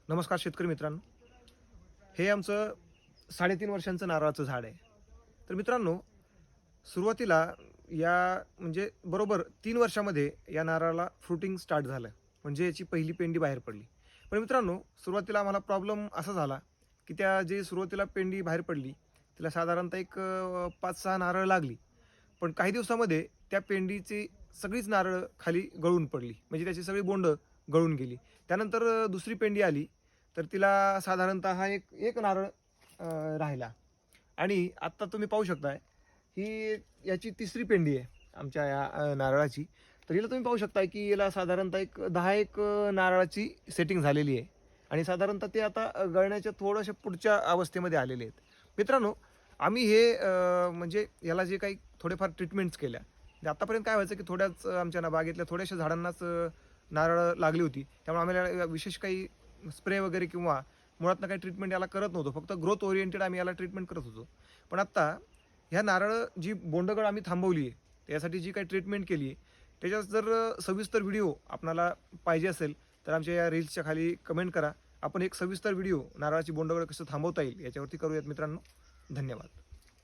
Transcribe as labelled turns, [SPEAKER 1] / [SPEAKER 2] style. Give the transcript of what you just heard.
[SPEAKER 1] नमस्कार शेतकरी मित्रांनो, हे आमचं 3.5 वर्षांचं नारळाचं झाड आहे. तर मित्रांनो, सुरुवातीला म्हणजे बरोबर 3 वर्षामध्ये या नारळाला फ्रुटिंग स्टार्ट झालं. म्हणजे याची पहिली पेंडी बाहेर पडली. पण मित्रांनो, सुरुवातीला आम्हाला प्रॉब्लेम असा झाला, की त्या जे सुरुवातीला पेंडी बाहेर पडली, तिला साधारणतः एक 5-6 नारळ लागली. पण काही दिवसामध्ये त्या पेंडीची सगळीच नारळ खाली गळून पडली. म्हणजे त्याची सगळी बोंडं गळून गेली. त्यानंतर दुसरी पेंडी आली, तर तिला साधारणतः एक नारळ राहिला. आणि आत्ता तुम्ही पाहू शकताय, ही याची तिसरी पेंडी आहे आमच्या या नारळाची. तर हिला तुम्ही पाहू शकताय, की याला साधारणतः एक 10 नारळाची सेटिंग झालेली आहे. आणि साधारणतः ते आता गळण्याच्या थोड्याशा पुढच्या अवस्थेमध्ये आलेले आहेत. मित्रांनो, आम्ही हे म्हणजे याला जे काही थोडेफार ट्रीटमेंट्स केल्या. म्हणजे आत्तापर्यंत काय व्हायचं, की थोड्याच आमच्या बागेतल्या थोड्याशा झाडांनाच नारळ लागली होती. त्यामुळे आम्हाला विशेष काही स्प्रे वगैरे किंवा मुळातनं काही ट्रीटमेंट याला करत नव्हतो. फक्त ग्रोथ ओरिएंटेड आम्ही याला ट्रीटमेंट करत होतो. पण आत्ता ह्या नारळ जी बोंडगळ आम्ही थांबवली आहे, त्यासाठी जी काही ट्रीटमेंट केली आहे, त्याच्यात जर सविस्तर व्हिडिओ आपणाला पाहिजे असेल, तर आमच्या या रील्सच्या खाली कमेंट करा. आपण एक सविस्तर व्हिडिओ नारळाची बोंडगळ कसं थांबवता येईल याच्यावरती करूयात मित्रांनो. धन्यवाद.